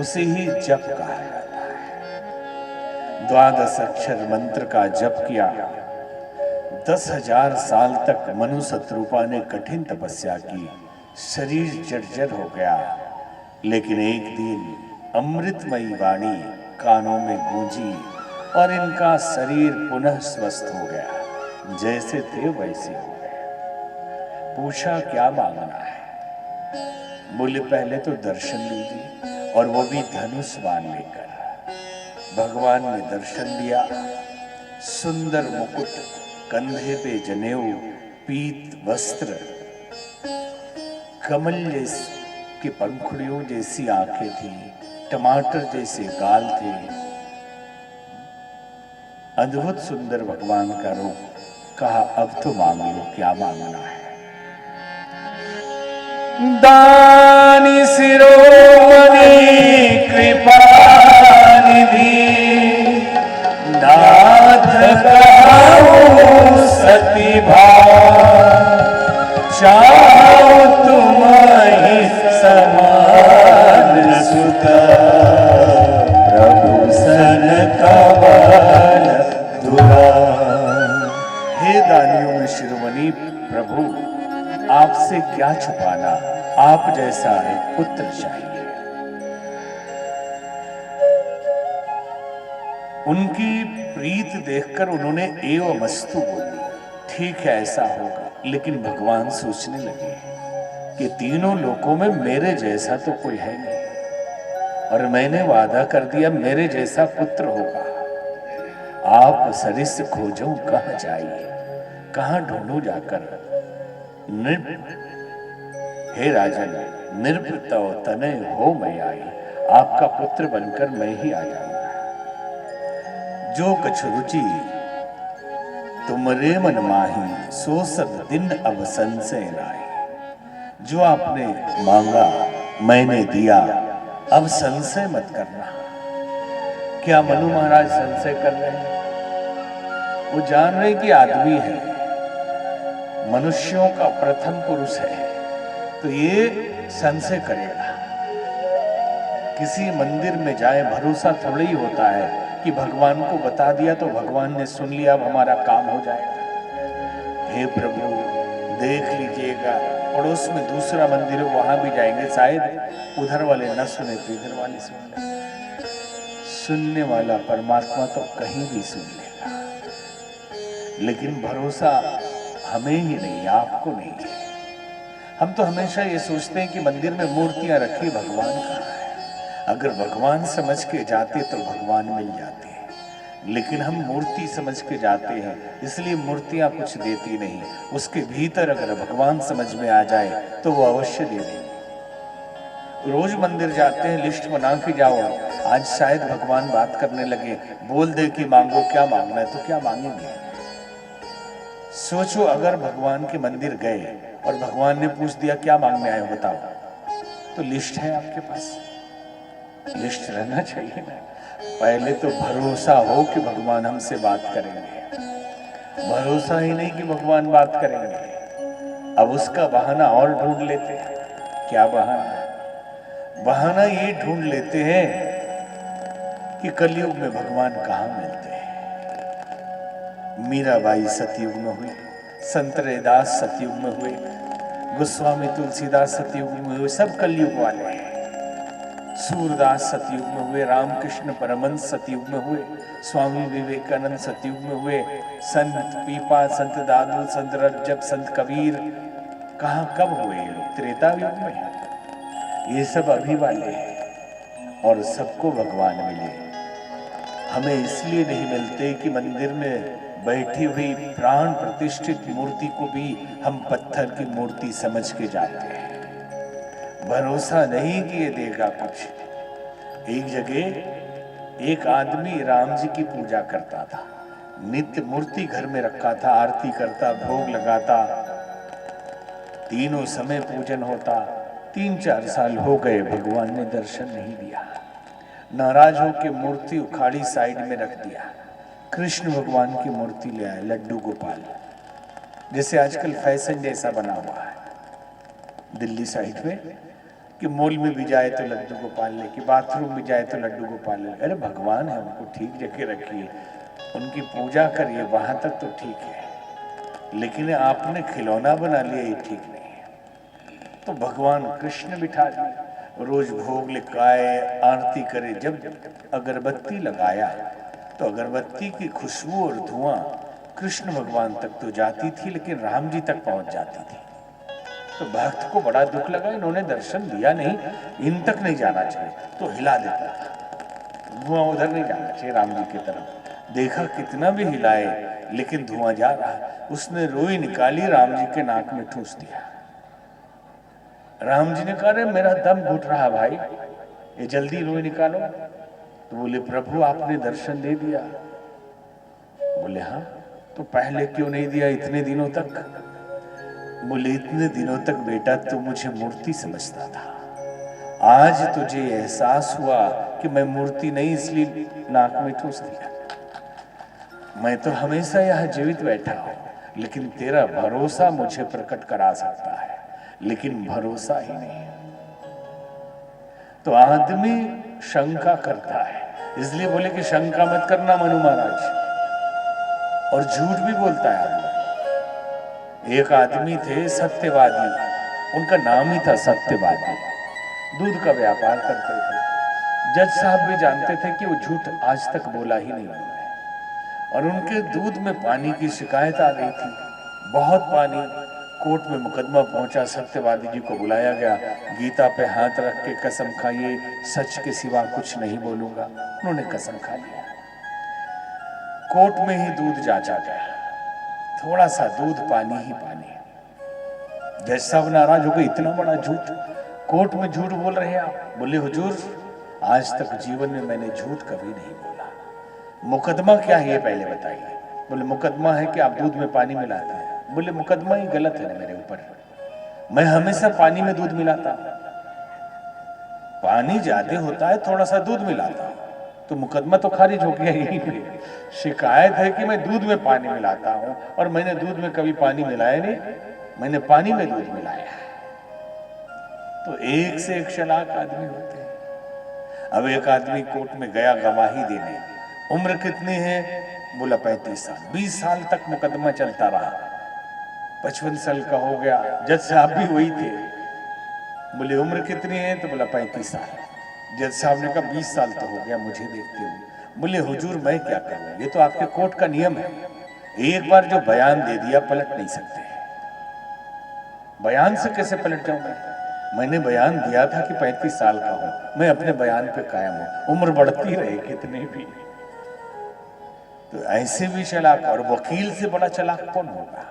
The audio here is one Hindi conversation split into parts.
उसे ही जप कहा जाता है। 12 अक्षर मंत्र का जप किया। 10,000 साल तक मनु शत्रुपा ने कठिन तपस्या की, शरीर जर्जर हो गया, लेकिन एक दिन अमृतमयी वाणी कानों में गूंजी और इनका शरीर पुनः स्वस्थ हो गया, जैसे थे वैसे हो गए। पूछा क्या मांगना है? बोले पहले तो दर्शन लीजिए, और वो भी धनुष बाण लेकर। भगवान ने दर्शन दिया। सुंदर मुकुट, कंधे पे जनेऊ, पीत वस्त्र, कमल जैसी की पंखुड़ियों जैसी आंखें थी, टमाटर जैसे गाल थे। अद्भुत सुंदर भगवान का रूप। कहा अब तो मांग लो, क्या मांगना है? दानी शिरोमणि कृपा निधि, नाथ कहाऊं सती भाव, चाहो तुम ही समान सुत, प्रभु सन कवल दुरा। हे दानियों में शिरोमणि प्रभु, आपसे क्या छुपाना, आप जैसा है पुत्र चाहिए। उनकी प्रीत देखकर उन्होंने एवमस्तु बोली। ठीक है ऐसा होगा, लेकिन भगवान सोचने लगे कि तीनों लोकों में मेरे जैसा तो कोई है नहीं, और मैंने वादा कर दिया मेरे जैसा पुत्र होगा। आप सरिस खोजो कहाँ जाइए, कहाँ ढूंढूं जाकर? हे राजन, निर्भृतौ तनय हो मैं आई, आपका पुत्र बनकर मैं ही आ जाऊंगा। जो कछु रुचि तुमरे मन माही, सो सब दिन अब संशय नाई। जो आपने मांगा मैंने दिया, अब संशय मत करना। क्या मनु महाराज संशय कर रहे हैं? वो जान रहे कि आदमी है, मनुष्यों का प्रथम पुरुष है, तो ये संशय करेगा। किसी मंदिर में जाए, भरोसा थोड़ा ही होता है कि भगवान को बता दिया तो भगवान ने सुन लिया, अब हमारा काम हो जाएगा। हे प्रभु देख लीजिएगा, पड़ोस में दूसरा मंदिर है, वहां भी जाएंगे, शायद उधर वाले न सुने तो इधर वाले सुन ले। सुनने वाला परमात्मा तो कहीं भी सुन लेगा, लेकिन भरोसा हमें ही नहीं, आपको नहीं है। हम तो हमेशा ये सोचते हैं कि मंदिर में मूर्तियां रखी, भगवान कहाँ है? अगर भगवान समझ के जाते तो भगवान मिल जाते हैं, लेकिन हम मूर्ति समझ के जाते हैं, इसलिए मूर्तियां कुछ देती नहीं। उसके भीतर अगर भगवान समझ में आ जाए तो वो अवश्य दे देंगे। रोज मंदिर जाते हैं, लिस्ट बना के जाओ, आज शायद भगवान बात करने लगे, बोल दे कि मांगो, क्या मांगना है, तो क्या मांगेंगे? सोचो अगर भगवान के मंदिर गए और भगवान ने पूछ दिया क्या मांगने आए हो बताओ, तो लिस्ट है आपके पास? लिस्ट रहना चाहिए ना। पहले तो भरोसा हो कि भगवान हमसे बात करेंगे, भरोसा ही नहीं कि भगवान बात करेंगे, अब उसका बहाना और ढूंढ लेते हैं। क्या बहाना? बहाना ये ढूंढ लेते हैं कि कलयुग में भगवान कहाँ मिलते हैं। मीराबाई सतयुग में हुई, संत रैदास सतयुग में हुए, गोस्वामी तुलसीदास सतयुग में हुए, सब कलयुग वाले हैं। सूरदास सतयुग में हुए, रामकृष्ण परमहंस सतयुग में हुए, स्वामी विवेकानंद सतयुग में हुए, संत पीपा, संत दादू, संत रज्जब, संत कबीर कहाँ कब हुए ये लोग? त्रेता युग में। ये सब अभी वाले हैं और सबको भगवान मिले। हमें इसलिए नहीं मिलते कि मंदिर में बैठी हुई प्राण प्रतिष्ठित मूर्ति को भी हम पत्थर की मूर्ति समझ के जाते हैं। भरोसा नहीं कि ये देगा कुछ। एक जगह एक आदमी राम जी की पूजा करता था, नित्य मूर्ति घर में रखा था, आरती करता, भोग लगाता, तीनों समय पूजन होता। 3-4 साल हो गए, भगवान ने दर्शन नहीं दिया। नाराज होकर मूर्ति उखाड़ी साइड में रख दिया। कृष्ण भगवान की मूर्ति ले आए, लड्डू गोपाल, जैसे आजकल फैशन जैसा बना हुआ है दिल्ली साइड में। कि मॉल में भी जाए तो लड्डू गोपाल ले, कि बाथरूम में जाए तो लड्डू गोपाल ले। अरे भगवान है, उनको ठीक जगह रखिए, उनकी पूजा करिए, वहां तक तो ठीक है, लेकिन आपने खिलौना बना लिया, ये ठीक नहीं है। तो भगवान कृष्ण बिठा दिए, रोज भोग लिखाए, आरती करे। जब अगरबत्ती लगाया तो अगरबत्ती की खुशबू और धुआं कृष्ण भगवान तक तो जाती थी, लेकिन राम जी तक पहुंच जाती थी। तो भक्त को बड़ा दुख लगा, इन्होंने दर्शन दिया नहीं, इन तक नहीं जाना चाहिए, तो हिला देता था, धुआं उधर नहीं जाना चाहिए राम जी की तरफ। देखा कितना भी हिलाए लेकिन धुआं जा रहा, उसने रोई निकाली, राम जी के नाक में ठूस दिया। राम जी ने कहा, मेरा दम घुट रहा भाई, ये जल्दी रोई निकालो। तो बोले, प्रभु आपने दर्शन दे दिया। बोले, हाँ, तो पहले क्यों नहीं दिया इतने दिनों तक? बोले, इतने दिनों तक बेटा तू मुझे मूर्ति समझता था, आज तुझे एहसास हुआ कि मैं मूर्ति नहीं, इसलिए नाक में ठूस दिया। मैं तो हमेशा यहाँ जीवित बैठा हूं, लेकिन तेरा भरोसा मुझे प्रकट करा सकता है, लेकिन भरोसा ही नहीं। तो आदमी शंका करता है, इसलिए बोले कि शंका मत करना मनु महाराज। और झूठ भी बोलता है आदमी। एक आदमी थे सत्यवादी, उनका नाम ही था सत्यवादी, दूध का व्यापार करते थे। जज साहब भी जानते थे कि वो झूठ आज तक बोला ही नहीं है। और उनके दूध में पानी की शिकायत आ गई थी, बहुत पानी। कोर्ट में मुकदमा पहुंचा, सत्यवादी जी को बुलाया गया, गीता पे हाथ रख के कसम खाइए सच के सिवा कुछ नहीं बोलूंगा। उन्होंने कसम खा लिया। कोर्ट में ही दूध जांचा गया, थोड़ा सा दूध, पानी ही पानी। जज साहब नाराज हो गए, इतना बड़ा झूठ, कोर्ट में झूठ बोल रहे हैं आप। बोले, हुजूर आज तक जीवन में मैंने झूठ कभी नहीं बोला। मुकदमा क्या है ये पहले बताइए। बोले, मुकदमा है कि आप दूध में पानी मिलाते हैं। बोले, मुकदमा ही गलत है ना मेरे ऊपर, मैं हमेशा पानी में दूध मिलाता हूं, पानी ज्यादा होता है थोड़ा सा दूध मिलाता हूं, तो मुकदमा तो खारिज हो गया यहीं पे। शिकायत है कि मैं दूध में पानी मिलाता हूं, और मैंने दूध में कभी पानी मिलाया नहीं, मैंने पानी में दूध मिलाया है। तो एक से एक चालाक आदमी होते हैं। अब एक आदमी कोर्ट में गया गवाही देने, उम्र कितनी है? बोला 35 साल। 20 साल तक मुकदमा चलता रहा, 55 साल का हो गया। जज साहब भी वही थे। बोले, उम्र कितनी है? तो बोला 35 साल। जज साहब ने कहा 20 साल तो हो गया मुझे देखते हुए। बोले, हुजूर मैं क्या करूं, ये तो आपके कोर्ट का नियम है, एक बार जो बयान दे दिया पलट नहीं सकते। बयान से कैसे पलट जाऊंगा? मैंने बयान दिया था कि 35 साल का हूं, मैं अपने बयान पे कायम हूं, उम्र बढ़ती रहे कितने भी। तो ऐसे भी चालाक, और वकील से बड़ा चालाक कौन होगा?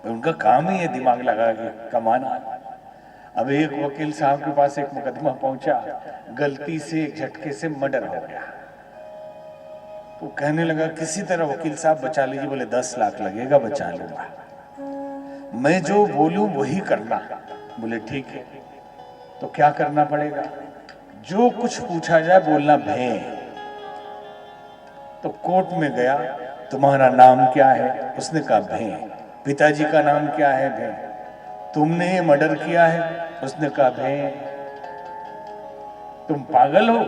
उनका काम ही है दिमाग लगा के कमाना। अब एक वकील साहब के पास एक मुकदमा पहुंचा, गलती से एक झटके से मर्डर हो गया। तो कहने लगा किसी तरह वकील साहब बचा लीजिए। बोले 10 लाख लगेगा, बचा लूंगा, मैं जो बोलूं वही करना। बोले ठीक है, तो क्या करना पड़ेगा? जो कुछ पूछा जाए बोलना भे। तो कोर्ट में गया, तुम्हारा नाम क्या है? उसने कहा भे। पिताजी का नाम क्या है? भे। तुमने ये मर्डर किया है? उसने कहा भे। तुम पागल हो?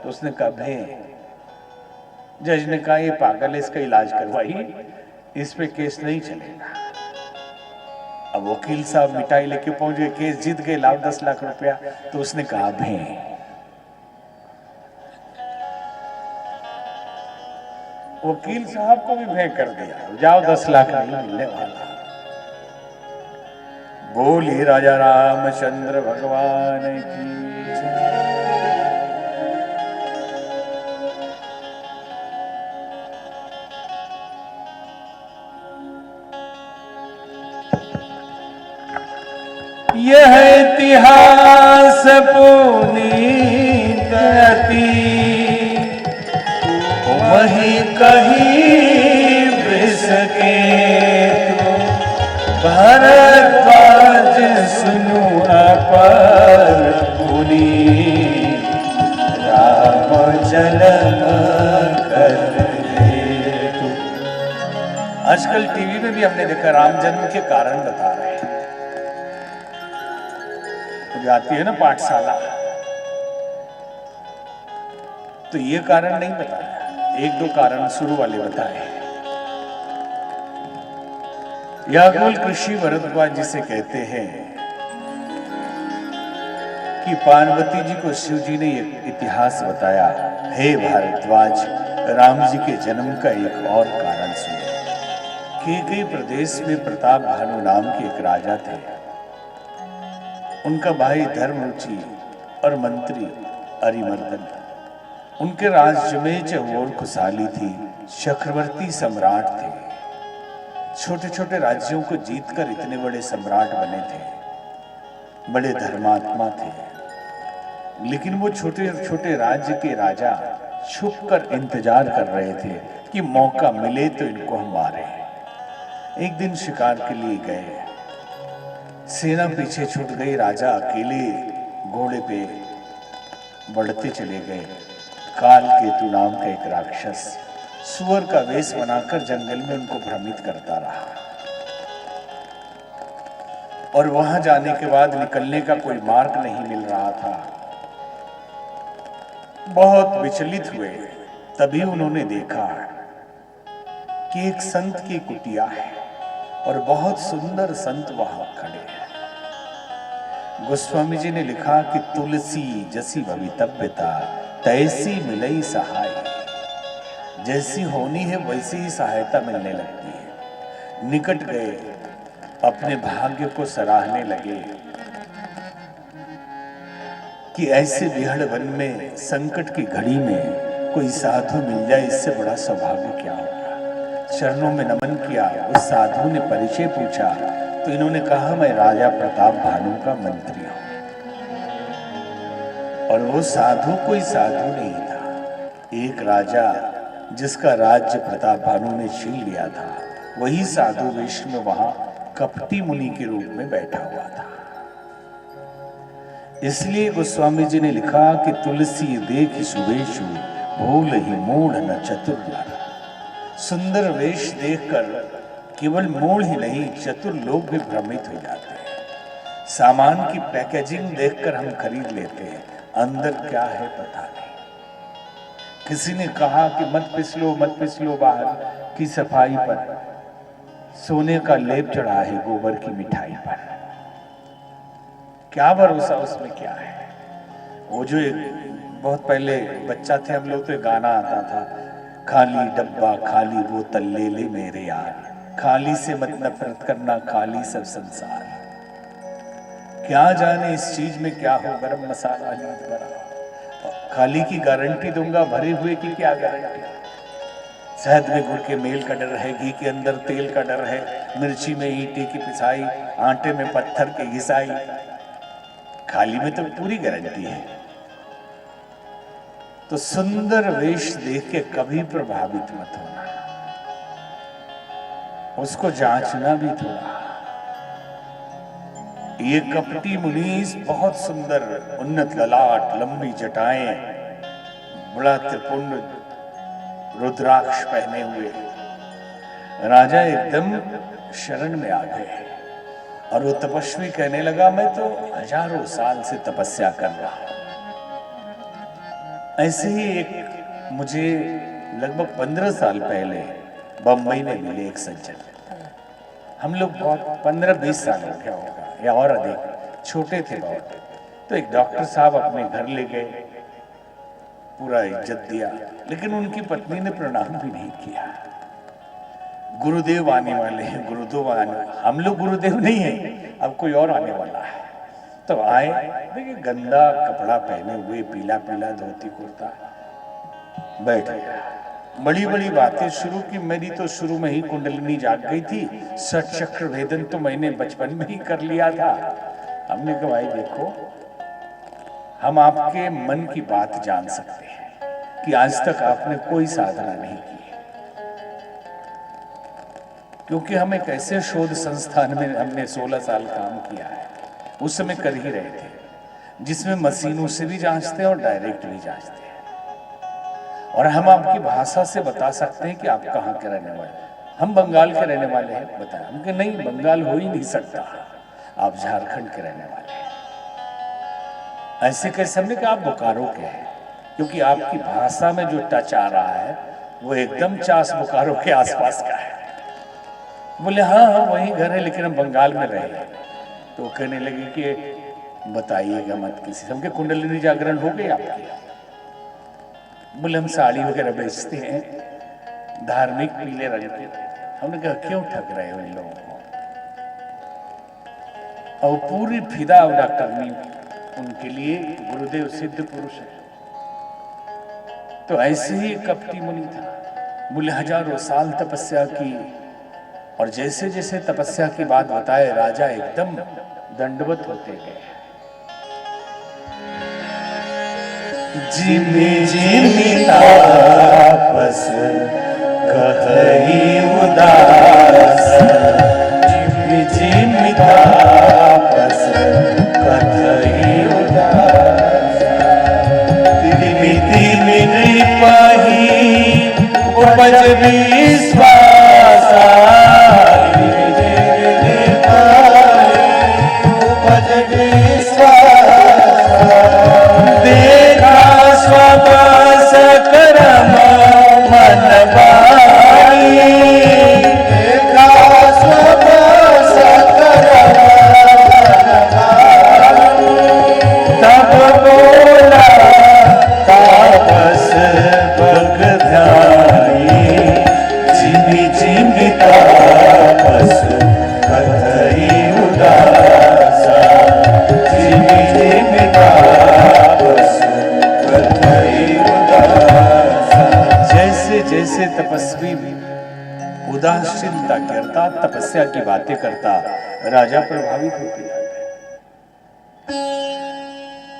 तो उसने कहा भे। जज ने कहा ये पागल है, इसका इलाज करवाइए, इस पे केस नहीं चलेगा। अब वकील साहब मिठाई लेके पहुंच गए, केस जीत गए, लाओ 10 लाख रुपया। तो उसने कहा भे। वकील साहब को भी भे कर दिया, जाओ 10 लाख नहीं मिलने वाला। बोलिए राजा रामचंद्र भगवान की जय। यह इतिहास पुनीत वहीं कहीं बिसके भरद्वाज सुनु अपर पुनि राम जन्म कर हेतु। आजकल टीवी में भी हमने देखा राम जन्म के कारण बता रहे हैं। जाती है ना पाठशाला, तो ये कारण नहीं बताया, एक दो कारण शुरू वाले बताए। याज्ञवल्क्य ऋषि भरद्वाज जिसे कहते हैं कि पार्वती जी को शिव जी ने एक इतिहास बताया, हे भारद्वाज, राम जी के जन्म का एक और कारण सुनो। केकई प्रदेश में प्रताप भानु नाम के एक राजा थे। उनका भाई धर्मरुचि और मंत्री अरिमर्दन। उनके राज्य में चहुओर खुशहाली थी, चक्रवर्ती सम्राट थे। छोटे छोटे राज्यों को जीतकर इतने बड़े सम्राट बने थे, बड़े धर्मात्मा थे। लेकिन वो छोटे छोटे राज्य के राजा छुपकर इंतजार कर रहे थे कि मौका मिले तो इनको हम मारें। एक दिन शिकार के लिए गए, सेना पीछे छूट गई, राजा अकेले घोड़े पे बढ़ते चले गए। काल केतु नाम का एक राक्षस सुअर का वेश बनाकर जंगल में उनको भ्रमित करता रहा, और वहां जाने के बाद निकलने का कोई मार्ग नहीं मिल रहा था। बहुत विचलित हुए, तभी उन्होंने देखा कि एक संत की कुटिया है और बहुत सुंदर संत वहां खड़े हैं। गोस्वामी जी ने लिखा कि तुलसी जसी भवितव्यता तैसी मिलई सहाय। जैसी होनी है वैसी ही सहायता मिलने लगती है। निकट गए, अपने भाग्य को सराहने लगे कि ऐसे विहड़ वन में संकट की घड़ी में कोई साधु मिल जाए, इससे बड़ा सौभाग्य क्या होगा। चरणों में नमन किया। उस साधु ने परिचय पूछा तो इन्होंने कहा, मैं राजा प्रताप भानु का मंत्री हूं। और वो साधु कोई साधु नहीं था, एक राजा जिसका राज्य प्रताप भानु ने छीन लिया था, वही साधु वेश में वहां कपटी मुनि के रूप में बैठा हुआ था। इसलिए गोस्वामी जी ने लिखा कि तुलसी देख सुवेशु भूल ही मूढ़ न चतुर नर। सुंदर वेश देखकर केवल मूढ़ ही नहीं, चतुर लोग भी भ्रमित हो जाते हैं। सामान की पैकेजिंग देखकर हम खरीद लेते हैं, अंदर क्या है पता नहीं। किसी ने कहा कि मत फिसलो बाहर की सफाई पर सोने का लेप चढ़ा है गोबर की मिठाई पर। क्या भरोसा उसमें क्या है। वो जो एक बहुत पहले बच्चा थे हम लोग, तो एक गाना आता था, खाली डब्बा खाली बोतल ले ले मेरे यार, खाली से मत नफरत करना, खाली सब संसार। क्या जाने इस चीज में क्या हो, गरम मसाला लीद भरा। खाली की गारंटी दूंगा, भरे हुए की क्या गारंटी। शहद में गुड़ के मेल का डर है, घी के अंदर तेल का डर है, मिर्ची में ईंटे की पिसाई, आटे में पत्थर की घिसाई। खाली में तो पूरी गारंटी है। तो सुंदर वेश देख के कभी प्रभावित मत होना, उसको जांचना भी थोड़ा। ये कपटी मुनीस बहुत सुंदर, उन्नत ललाट, लंबी जटाएं, बड़ा त्रिपुंड रुद्राक्ष पहने हुए राजा एकदम शरण में आ गए। और वो तपस्वी कहने लगा, मैं तो हजारों साल से तपस्या कर रहा हूं। ऐसे ही एक मुझे लगभग 15 साल पहले बंबई में मिले एक सज्जन। हम लोग बहुत 15-20 साल हो गया होगा या और अधिक, छोटे थे बहुत। तो एक डॉक्टर साहब अपने घर ले गए, पूरा इज्जत दिया, लेकिन उनकी पत्नी ने प्रणाम भी नहीं किया। गुरुदेव आने वाले हैं, गुरुदेव आने, हम लोग गुरुदेव नहीं हैं, अब कोई और आने वाला है। तो आए, देखिए गंदा कपड़ा पहने हुए, पीला पीला धोती कुर्ता, बैठ गया। बड़ी बड़ी बातें शुरू की। मेरी तो शुरू में ही कुंडलिनी जाग गई थी, षट चक्र भेदन तो मैंने बचपन में ही कर लिया था। हमने कहा, भाई देखो, हम आपके मन की बात जान सकते हैं कि आज तक आपने कोई साधना नहीं की, क्योंकि हम एक ऐसे शोध संस्थान में हमने 16 साल काम किया है, उस समय कर ही रहे थे, जिसमें मशीनों से भी जांचते हैं और डायरेक्ट भी जांचते हैं। और हम आपकी भाषा से बता सकते हैं कि आप कहाँ के रहने वाले हैं। हम बंगाल के रहने वाले हैं, बताया। हम कहे नहीं, बंगाल हो ही नहीं सकता, आप झारखंड के रहने वाले हैं। ऐसे कैसे? हमने कहा आप बोकारो के हैं, क्योंकि आपकी भाषा में जो टच आ रहा है वो एकदम चास बोकारो के आसपास का है। बोले हाँ हाँ वही घर है, लेकिन हम बंगाल में रहे। तो कहने लगे कि बताइएगा मत किसी से। हमके कुंडलिनी जागरण हो गई आपकी? बोले हम साड़ी वगैरह बेचते हैं, धार्मिक पीले रंग के। हमने कहा क्यों ठग रहे हो इन लोगों को? और पूरी फिदा उड़ा करनी उनके लिए। गुरुदेव सिद्ध पुरुष है। तो ऐसे ही कपटी मुनि था। बोले हजारों साल तपस्या की, और जैसे जैसे तपस्या की बात बताए राजा एकदम दंडवत होते गए। जिमि जिमि तापस कहई उदास, जिमि जिमि तापस कहई उदास, तिमि तिमि नृपहि उपज विश्वासा, स्वपास करम मन बाई, देखा स्वपास करम मन बाई, तब बोला तापस पग ध्याई, जिमि जिमि तापस कहई उदासा, जिमि जिमि तापस कहई उदासा। जैसे जैसे तपस्वी उदासीनता करता, तपस्या की बातें करता, राजा प्रभावित होते जाते।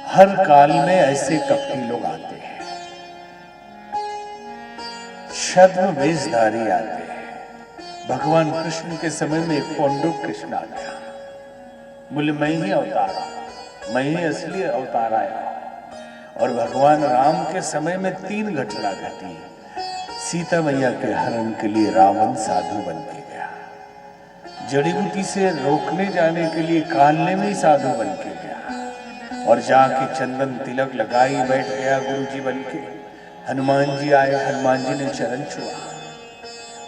हर काल में ऐसे कपटी लोग आते हैं, छद्म वेशधारी आते हैं। भगवान कृष्ण के समय में एक पौंडुक कृष्ण आ गया। बोले मैं ही अवतार, मैं ही असली अवतार आया। और भगवान राम के समय में 3 घटना घटी। सीता मैया के हरण के लिए रावण साधु बन के गया, जड़ी बूटी से रोकने जाने के लिए कालने में साधु बन के गया, और जाके चंदन तिलक लगाई बैठ गया गुरु जी बन के। हनुमान जी आए, हनुमान जी ने चरण छुआ।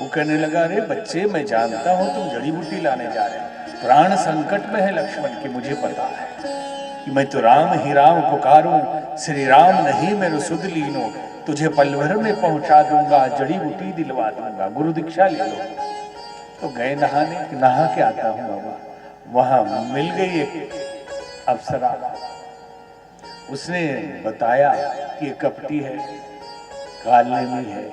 वो कहने लगा अरे बच्चे मैं जानता हूं तुम जड़ी बूटी लाने जा रहे हो, प्राण संकट में है लक्ष्मण की, मुझे पता है कि मैं तो राम ही राम पुकारूं, श्री राम नहीं मेरे सुध लीनो, तुझे पल भर में पहुंचा दूंगा, जड़ी बूटी दिलवा दूंगा, गुरु दीक्षा ले लो। तो गए नहाने, नहा के आता हूं बाबा। वहां मिल गई एक अप्सरा, उसने बताया कि ये कपटी है, कालनेमी है।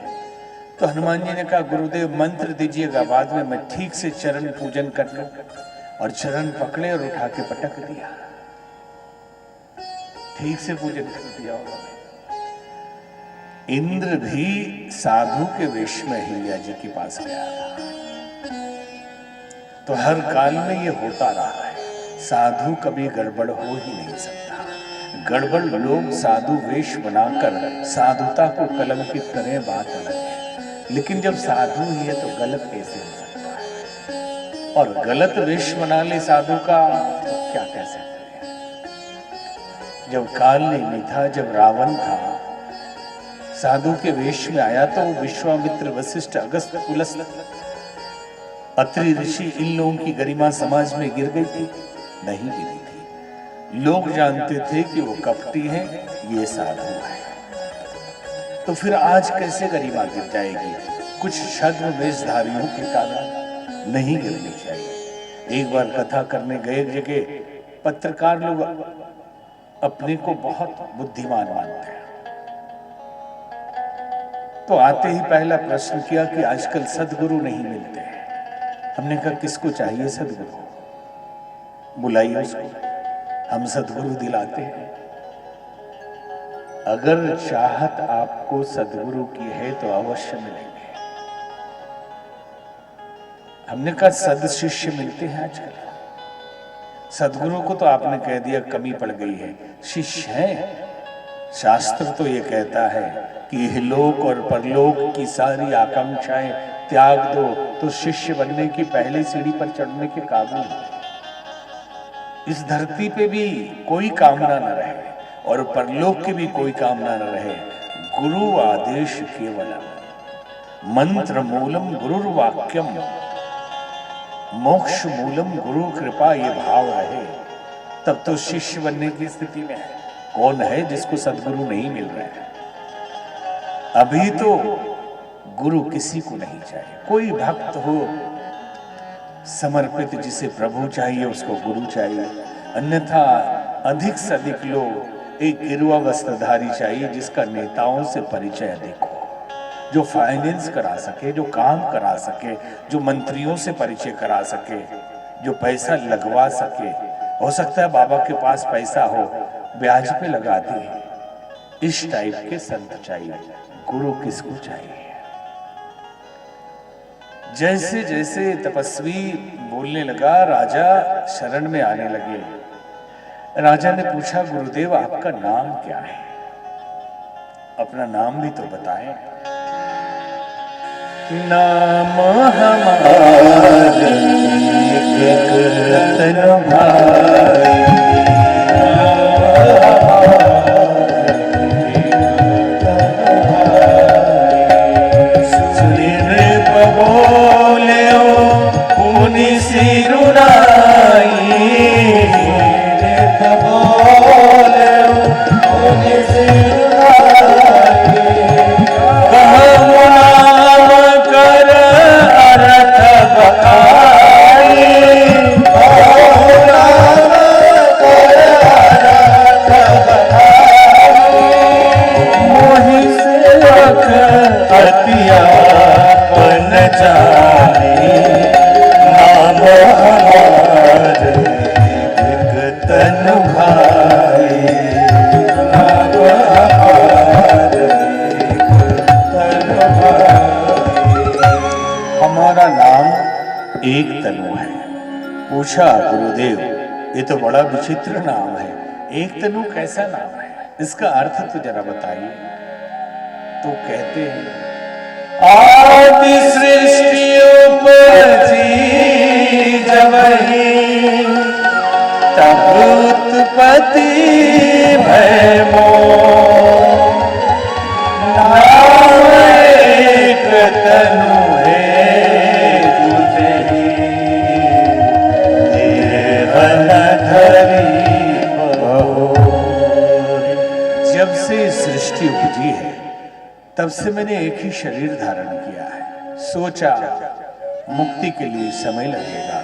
तो हनुमान जी ने कहा गुरुदेव मंत्र दीजिएगा, बाद में मैं ठीक से चरण पूजन कर लूं। और चरण पकड़े और उठा के पटक दिया, ठीक से पूजन कर दिया उन्होंने। इंद्र भी साधु के वेश में हिल्या जी के पास गया था। तो हर काल में ये होता रहा है, साधु कभी गड़बड़ हो ही नहीं सकता। गड़बड़ लोग साधु वेश बनाकर साधुता को कलंकित करें, बात अलग है, लेकिन जब साधु ही है तो गलत कैसे हो सकता है? और गलत वेश बना ले साधु का तो क्या कह सकते हैं? जब कालनेमी था, जब रावण था, साधु के वेश में आया तो विश्वामित्र, वशिष्ठ, अगस्त्य, पुलस्त्य, अत्रि ऋषि, इन लोगों की गरिमा समाज में गिर गई थी? नहीं गिरी थी। लोग जानते थे कि वो कपटी है, ये साधु है। तो फिर आज कैसे गरिमा गिर जाएगी? कुछ छद्म वेशधारियों के कारण नहीं गिरनी चाहिए। एक बार कथा करने गए एक जगह, पत्रकार लोग अपने को बहुत बुद्धिमान मानते हैं, तो आते ही पहला प्रश्न किया कि आजकल सदगुरु नहीं मिलते हैं। हमने कहा किसको चाहिए सदगुरु, बुलाइए उसको, हम सदगुरु दिलाते हैं। अगर चाहत आपको सदगुरु की है तो अवश्य मिलेंगे। हमने कहा सद शिष्य मिलते हैं आजकल, सदगुरु को तो आपने कह दिया कमी पड़ गई है, शिष्य है। शास्त्र तो ये कहता है कि इहलोक और परलोक की सारी आकांक्षाएं त्याग दो तो शिष्य बनने की पहली सीढ़ी पर चढ़ने के काबिल हो। इस धरती पे भी कोई कामना न रहे, और परलोक की भी कोई कामना न रहे। गुरु आदेश केवलम, मंत्र मूलम गुरुर्वाक्यम, मोक्ष मूलम गुरु कृपा, ये भाव रहे तब तो शिष्य बनने की स्थिति में है। कौन है जिसको सदगुरु नहीं मिल रहा है? अभी तो गुरु किसी को नहीं चाहिए। कोई भक्त हो समर्पित, जिसे प्रभु चाहिए उसको गुरु चाहिए। अन्यथा अधिक से अधिक लोग एक गिरुआ वस्त्रधारी चाहिए जिसका नेताओं से परिचय अधिक हो, जो फाइनेंस करा सके, जो काम करा सके, जो मंत्रियों से परिचय करा सके, जो पैसा लगवा सके। हो सकता है बाबा के पास पैसा हो, ब्याज पे लगा दे। इस टाइप के संत चाहिए। गुरु किसको चाहिए? जैसे जैसे तपस्वी बोलने लगा, राजा शरण में आने लगे। राजा ने पूछा, गुरुदेव आपका नाम क्या है? अपना नाम भी तो बताएं। नाम हमारा रतन भाई, एक तनु है। पूछा, गुरुदेव ये तो बड़ा विचित्र नाम है, एक तनु कैसा नाम है? इसका अर्थ तो जरा बताइए। तो कहते हैं, आदि सृष्टि उपजी जबहि, तब उत्पत्ति भय मोह, नाम एक तनु सृष्टि उपजी है तब से मैंने एक ही शरीर धारण किया है। सोचा मुक्ति के लिए समय लगेगा,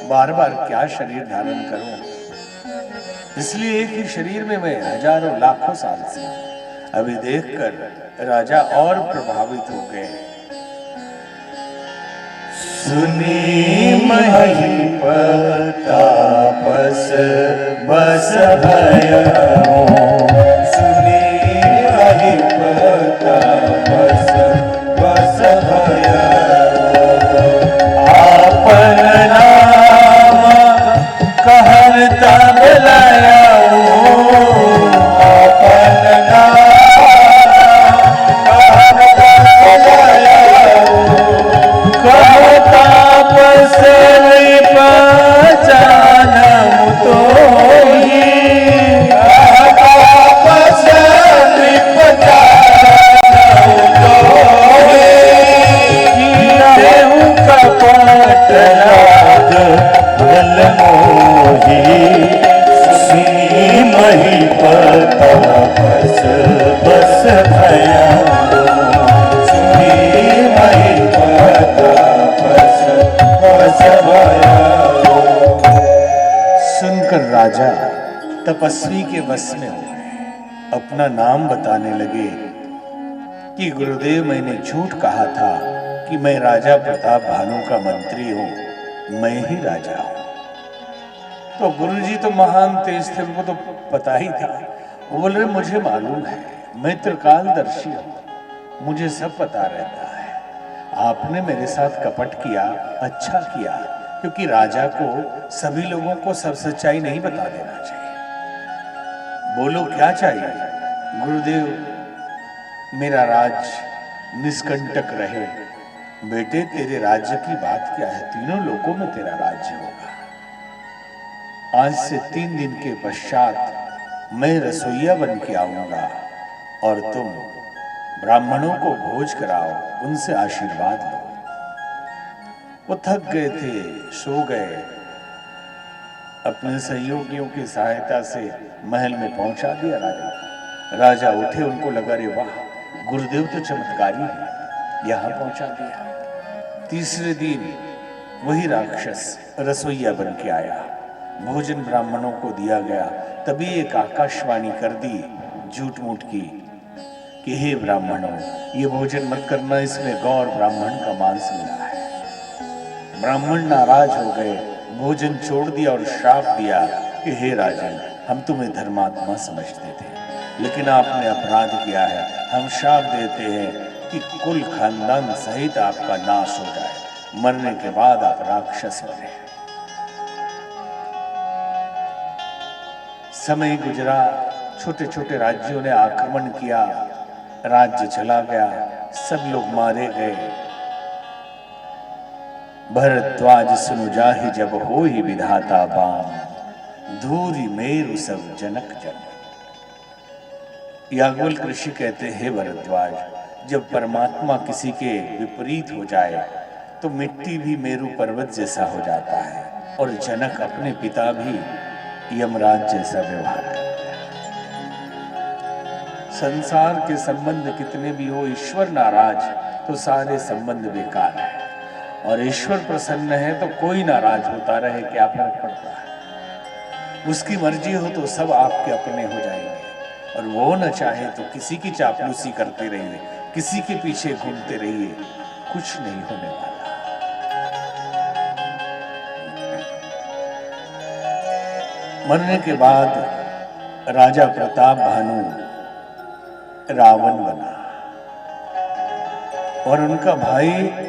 बार बार क्या शरीर धारण करूं, इसलिए एक ही शरीर में मैं हजारों लाखों साल से हूं। अभी देखकर राजा और प्रभावित हो गए। सुनी महिपतापस बस भयो, राजा तपस्वी के वश में हो गए। अपना नाम बताने लगे कि गुरुदेव मैंने झूठ कहा था कि मैं राजा प्रताप भानु का मंत्री हूं, मैं ही राजा हूं। तो गुरुजी तो महान तेज थे, उनको तो पता ही था। वो बोल रहे मुझे मालूम है, मैं त्रिकालदर्शी हूं, मुझे सब पता रहता है। आपने मेरे साथ कपट किया, अच्छा किया, क्योंकि राजा को सभी लोगों को सब सच्चाई नहीं बता देना चाहिए। बोलो क्या चाहिए? गुरुदेव मेरा राज निष्कंटक रहे। बेटे तेरे राज्य की बात क्या है, तीनों लोकों में तेरा राज्य होगा। आज से 3 दिन के पश्चात मैं रसोइया बन के आऊंगा और तुम ब्राह्मणों को भोज कराओ, उनसे आशीर्वाद लो। वो थक गए थे, सो गए। अपने सहयोगियों की सहायता से महल में पहुंचा दिया राजा को। राजा उठे, उनको लगा रे वाह, गुरुदेव तो चमत्कारी है, यहां पहुंचा दिया। तीसरे दिन वही राक्षस रसोइया बन के आया, भोजन ब्राह्मणों को दिया गया। तभी एक आकाशवाणी कर दी झूठ मूठ की कि हे ब्राह्मणों, ये भोजन मत करना, इसमें गौर ब्राह्मण का मांस मिला है। ब्राह्मण नाराज हो गए, भोजन छोड़ दिया और श्राप दिया कि हे राजन, हम तुम्हें धर्मात्मा समझते थे, लेकिन आपने अपराध किया है। हम श्राप देते हैं कि कुल खानदान सहित आपका नाश हो जाए, मरने के बाद आप राक्षस बने। समय गुजरा, छोटे छोटे राज्यों ने आक्रमण किया, राज्य चला गया, सब लोग मारे गए। भरद्वाज सुनु जाहि जब हो ही विधाता बाम, धूरी मेरु सब जनक जन। याज्ञवल्क्य ऋषि कहते हैं, भरद्वाज, जब परमात्मा किसी के विपरीत हो जाए तो मिट्टी भी मेरु पर्वत जैसा हो जाता है, और जनक अपने पिता भी यमराज जैसा व्यवहार करते हैं। संसार के संबंध कितने भी हो, ईश्वर नाराज तो सारे संबंध बेकार है, और ईश्वर प्रसन्न है तो कोई नाराज होता रहे, क्या फर्क पड़ता है। उसकी मर्जी हो तो सब आपके अपने हो जाएंगे, और वो न चाहे तो किसी की चापलूसी करते रहिए, किसी के पीछे घूमते रहिए, कुछ नहीं होने वाला। मरने के बाद राजा प्रताप भानु रावण बना, और उनका भाई